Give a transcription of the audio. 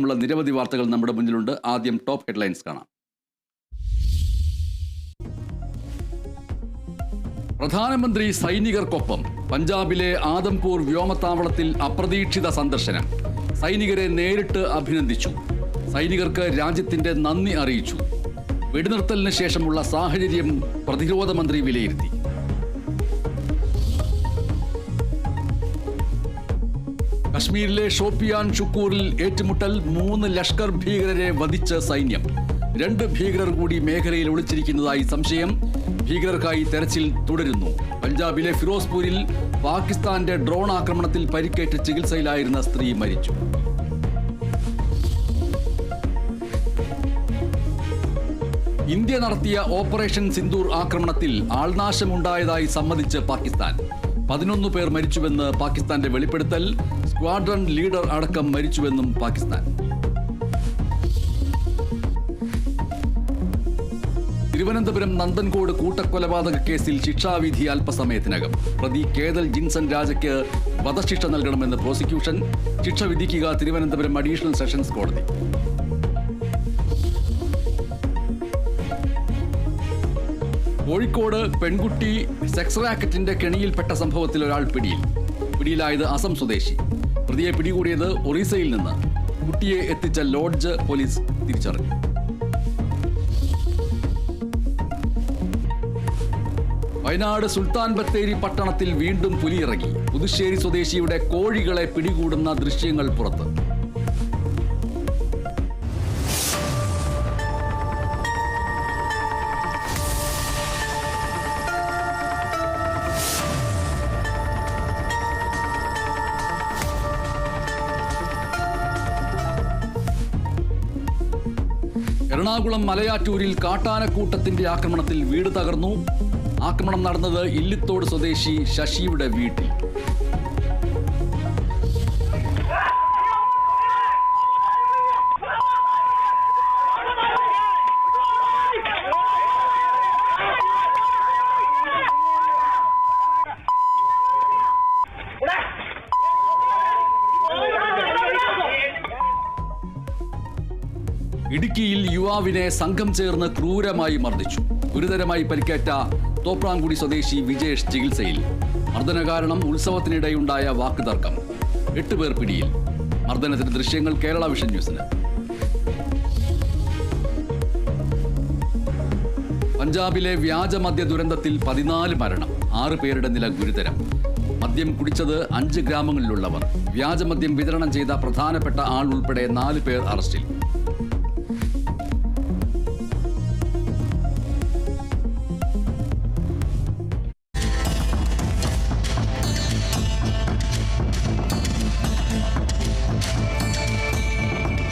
ഉള്ള നിരവധി വാർത്തകൾ നമ്മുടെ മുന്നിലുണ്ട്. ആദ്യം ടോപ്പ് ഹെഡ്ലൈൻസ് കാണാം. പ്രധാനമന്ത്രി സൈനികർക്കൊപ്പം. പഞ്ചാബിലെ ആദംപൂർ വ്യോമത്താവളത്തിൽ അപ്രതീക്ഷിത സന്ദർശനം. സൈനികരെ നേരിട്ട് അഭിനന്ദിച്ചു. സൈനികർക്ക് രാജ്യത്തിന്റെ നന്ദി അറിയിച്ചു. വെടിനിർത്തലിന് ശേഷമുള്ള സാഹചര്യം പ്രതിരോധ മന്ത്രി വിലയിരുത്തി. കശ്മീരിലെ ഷോപ്പിയാൻ ഷുക്കൂറിൽ ഏറ്റുമുട്ടൽ. 3 ലഷ്കർ ഭീകരരെ വധിച്ച് സൈന്യം. 2 ഭീകരർ കൂടി മേഖലയിൽ ഒളിച്ചിരിക്കുന്നതായി സംശയം. ഭീകരർക്കായി തെരച്ചിൽ തുടരുന്നു. പഞ്ചാബിലെ ഫിറോസ്പൂരിൽ പാകിസ്ഥാന്റെ ഡ്രോൺ ആക്രമണത്തിൽ പരിക്കേറ്റ് ചികിത്സയിലായിരുന്ന സ്ത്രീ മരിച്ചു. ഇന്ത്യ നടത്തിയ ഓപ്പറേഷൻ സിന്ദൂർ ആക്രമണത്തിൽ ആൾനാശമുണ്ടായതായി സമ്മതിച്ച് പാകിസ്ഥാൻ. 11 പേർ മരിച്ചുവെന്ന് പാകിസ്ഥാന്റെ വെളിപ്പെടുത്തൽ. സ്ക്വാഡ്രൺ ലീഡർ അടക്കം മരിച്ചുവെന്നും പാകിസ്ഥാൻ. തിരുവനന്തപുരം നന്ദൻകോട് കൂട്ടക്കൊലപാതക കേസിൽ ശിക്ഷാവിധി അല്പസമയത്തിനകം. പ്രതി കേതൽ ജിൻസൺ രാജയ്ക്ക് വധശിക്ഷ നൽകണമെന്ന് പ്രോസിക്യൂഷൻ. ശിക്ഷ വിധിക്കുക തിരുവനന്തപുരം അഡീഷണൽ സെഷൻസ് കോടതി. കോഴിക്കോട് പെൺകുട്ടി സെക്സ് റാക്കറ്റിന്റെ കെണിയിൽപ്പെട്ട സംഭവത്തിൽ ഒരാൾ പിടിയിലായത് അസം സ്വദേശി. പ്രതിയെ പിടികൂടിയത് ഒറീസയിൽ നിന്ന്. കുട്ടിയെ എത്തിച്ച ലോഡ്ജ് പോലീസ് തിരിച്ചറിഞ്ഞു. വയനാട് സുൽത്താൻ ബത്തേരി പട്ടണത്തിൽ വീണ്ടും പുലിയിറങ്ങി. പുതുശ്ശേരി സ്വദേശിയുടെ കോഴികളെ പിടികൂടുന്ന ദൃശ്യങ്ങൾ പുറത്ത്. എറണാകുളം മലയാറ്റൂരിൽ കാട്ടാനക്കൂട്ടത്തിന്റെ ആക്രമണത്തിൽ വീട് തകർന്നു. ആക്രമണം നടന്നത് ഇല്ലിത്തോട് സ്വദേശി ശശിയുടെ വീട്ടിൽ. ഇടുക്കിയിൽ യുവാവിനെ സംഘം ചേർന്ന് ക്രൂരമായി മർദ്ദിച്ചു. ഗുരുതരമായി പരിക്കേറ്റ തോപ്രാംകുടി സ്വദേശി വിജേഷ് ചികിത്സയിൽ. മർദ്ദന കാരണം ഉത്സവത്തിനിടെയുണ്ടായ വാക്കുതർക്കം. 8 പേർ പിടിയിൽ. മർദ്ദനത്തിന്റെ ദൃശ്യങ്ങൾ കേരള വിഷൻ ന്യൂസിന്. പഞ്ചാബിലെ വ്യാജമദ്യ ദുരന്തത്തിൽ 14 മരണം. 6 പേരുടെ നില ഗുരുതരം. മദ്യം കുടിച്ചത് 5 ഗ്രാമങ്ങളിലുള്ളവർ. വ്യാജമദ്യം വിതരണം ചെയ്ത പ്രധാനപ്പെട്ട ആൾ ഉൾപ്പെടെ 4 പേർ അറസ്റ്റിൽ.